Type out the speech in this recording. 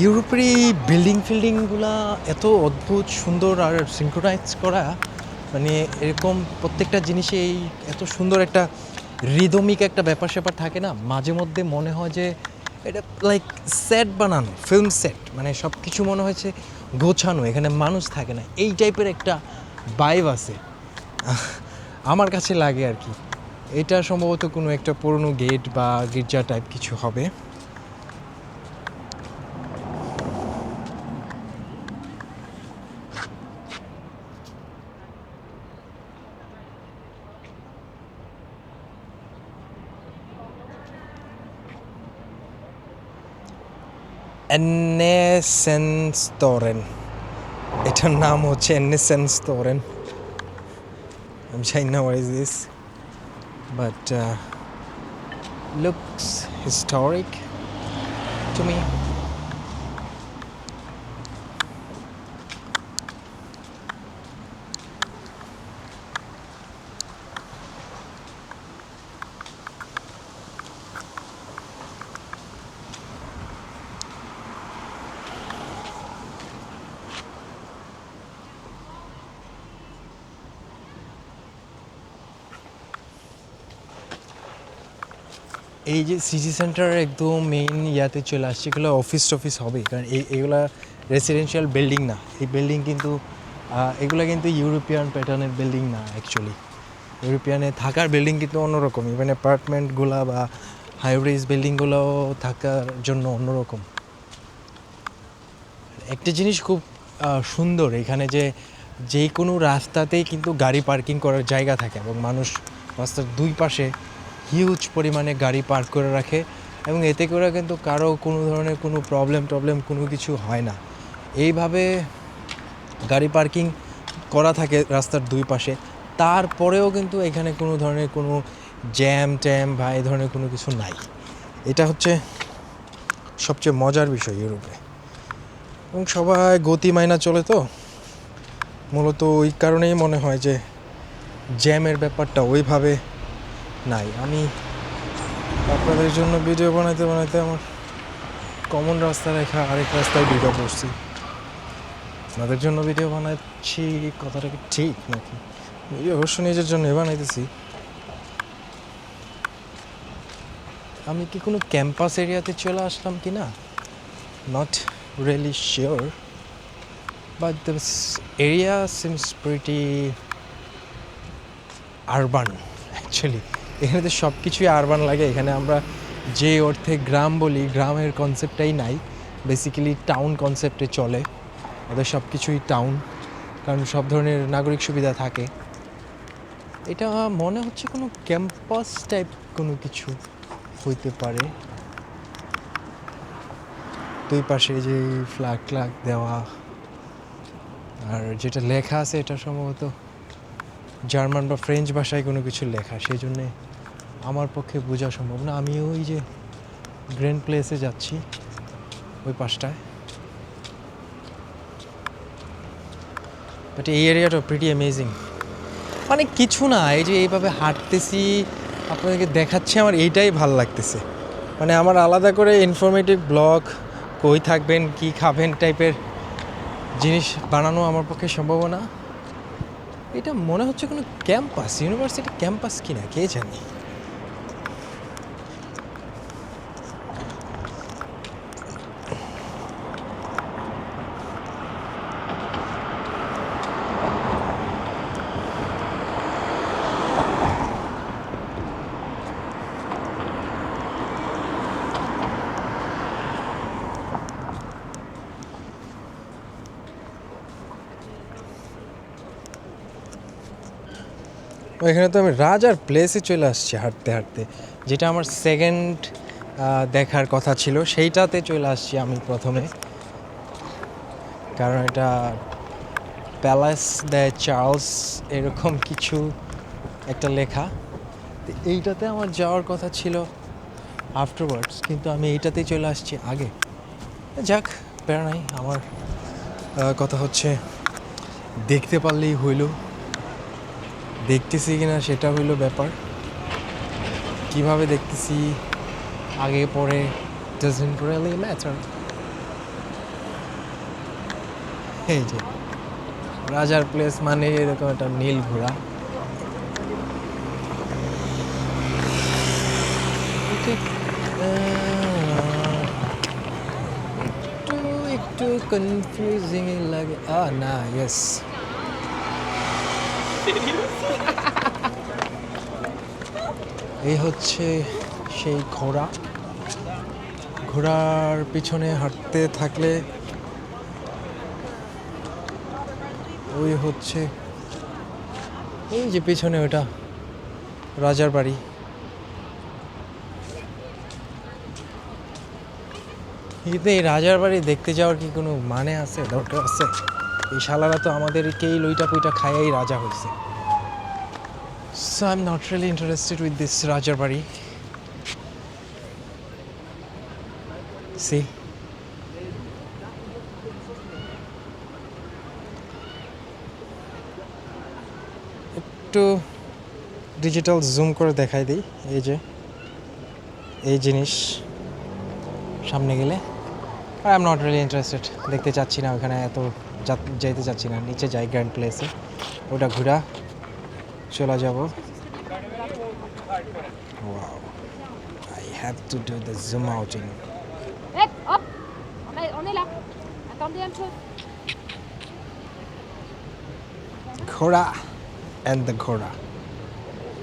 ইউরোপের এই বিল্ডিংগুলা এত অদ্ভুত সুন্দর আর সিনক্রোনাইজ করা, মানে এরকম প্রত্যেকটা জিনিসে এই এত সুন্দর একটা রিদমিক একটা ব্যাপার-স্যাপার থাকে না? মাঝে মধ্যে মনে হয় যে এটা লাইক সেট বানানো, ফিল্ম সেট। মানে সব কিছু মনে হয়েছে গোছানো, এখানে মানুষ থাকে না। এই টাইপের একটা ভাইব আছে। আমার কাছে লাগে আর কি। এটা সম্ভবত কোনো একটা পুরনো গেট বা গির্জা টাইপ কিছু হবে। এন্নেসেনস্তোরেন, এটার নাম হচ্ছে এন্নেসেনস্তোরেন। আমি জানি না what is this, but looks historic to me. এই যে সিটি সেন্টার একদম মেইন ইয়াতে চলে আসছে, এগুলো অফিস টফিস হবে, কারণ এইগুলা রেসিডেন্সিয়াল বিল্ডিং না। এই বিল্ডিং কিন্তু এগুলো কিন্তু ইউরোপিয়ান প্যাটার্নের বিল্ডিং না অ্যাকচুয়ালি। ইউরোপিয়ানে থাকার বিল্ডিং কিন্তু অন্যরকম, ইভেন অ্যাপার্টমেন্টগুলো বা হাইরাইজ বিল্ডিংগুলোও থাকার জন্য অন্যরকম। একটা জিনিস খুব সুন্দর এখানে, যে কোনো রাস্তাতেই কিন্তু গাড়ি পার্কিং করার জায়গা থাকে এবং মানুষ রাস্তার দুই পাশে হিউজ পরিমাণে গাড়ি পার্ক করে রাখে, এবং এতে করে কিন্তু কারো কোনো ধরনের কোনো প্রবলেম কোনো কিছু হয় না। এইভাবে গাড়ি পার্কিং করা থাকে রাস্তার দুই পাশে, তারপরেও কিন্তু এখানে কোনো ধরনের কোনো জ্যাম ট্যাম বা এই ধরনের কোনো কিছু নাই। এটা হচ্ছে সবচেয়ে মজার বিষয় ইউরোপে, এবং সবাই গতি মাইনা চলে, তো মূলত ওই কারণেই মনে হয় যে জ্যামের ব্যাপারটা ওইভাবে নাই। আমি আপনাদের জন্য ভিডিও বানাইতে আমার কমন রাস্তা রেখা আরেক রাস্তায় ঢুকে পড়ছি। আপনাদের জন্য ভিডিও বানাচ্ছি, কথাটা কি ঠিক নাকি? ভিডিও অবশ্য নিজের জন্য বানাইতেছি। আমি কি কোনো ক্যাম্পাস এরিয়াতে চলে আসলাম কি না, not really sure, but this area seems pretty urban actually. এখানে তো সব কিছুই আরবান লাগে। এখানে আমরা যে অর্থে গ্রাম বলি, গ্রামের কনসেপ্টটাই নাই, বেসিক্যালি টাউন কনসেপ্টে চলে। ওদের সব কিছুই টাউন, কারণ সব ধরনের নাগরিক সুবিধা থাকে। এটা মনে হচ্ছে কোনো ক্যাম্পাস টাইপ কোনো কিছু হইতে পারে। দুই পাশে যে ফ্ল্যাগ দেওয়া, আর যেটা লেখা আছে এটা সম্ভবত জার্মান বা ফ্রেঞ্চ ভাষায় কোনো কিছু লেখা, সেই জন্যে আমার পক্ষে বোঝা সম্ভব না। আমি ওই যে গ্র্যান্ড প্লেসে যাচ্ছি ওই পাশটায়, বাট এই এরিয়াটা প্রিটি অ্যামেজিং। মানে কিছু না, এই যে এইভাবে হাঁটতেছি আপনাদেরকে দেখাচ্ছি, আমার এইটাই ভাল লাগতেছে। মানে আমার আলাদা করে ইনফরমেটিভ ব্লগ, কই থাকবেন কি খাবেন টাইপের জিনিস বানানো আমার পক্ষে সম্ভব না। এটা মনে হচ্ছে কোনো ক্যাম্পাস, ইউনিভার্সিটি ক্যাম্পাস কিনা কে জানি। এখানে তো আমি রাজার প্লেসে চলে আসছি হাঁটতে হাঁটতে, যেটা আমার সেকেন্ড দেখার কথা ছিল, সেইটাতে চলে আসছি আমি প্রথমে, কারণ এটা প্যালেস দ্য চার্লস এরকম কিছু একটা লেখা। এইটাতে আমার যাওয়ার কথা ছিল আফটারওয়ার্ডস, কিন্তু আমি এইটাতেই চলে আসছি আগে। যাক, প্যারা নাই। আমার কথা হচ্ছে দেখতে পারলেই হইল, দেখতেছি কিনা সেটা হইল ব্যাপার। কিভাবে দেখতেছি আগে পরে ডাজন্ট রিয়েলি ম্যাটার। এই যে রাজার প্লেস মানে এরকম একটা নীল ঘোড়া। একটু একটু কনফিউজিং লাগে। না, ইয়েস, এই হচ্ছে সেই ঘোড়া। ঘোড়ার পিছনে হাঁটতে থাকলে ওই হচ্ছে এই যে পিছনে ওটা রাজার বাড়ি। কিন্তু এই রাজার বাড়ি দেখতে যাওয়ার কি কোনো মানে আছে, দরকার আছে? এই শালারা তো আমাদেরকেই লইটা পুইটা খাইয়াই রাজা হয়েছে। So I am not really interested with this রাজার বাড়ি। সি, একটু ডিজিটাল জুম করে দেখাই দিই। এই যে এই জিনিস সামনে গেলে I am not really interested, দেখতে চাচ্ছি না ওখানে, এত যাইতে চাচ্ছি না। নিচে যাই গ্র্যান্ড প্লেসে, ওটা ঘোরা চলে যাব। Wow, I have to do the zoom outing. Hep, hop. On est là. Attendez un peu. ঘোড়া অ্যান্ড দ্য ঘোড়া।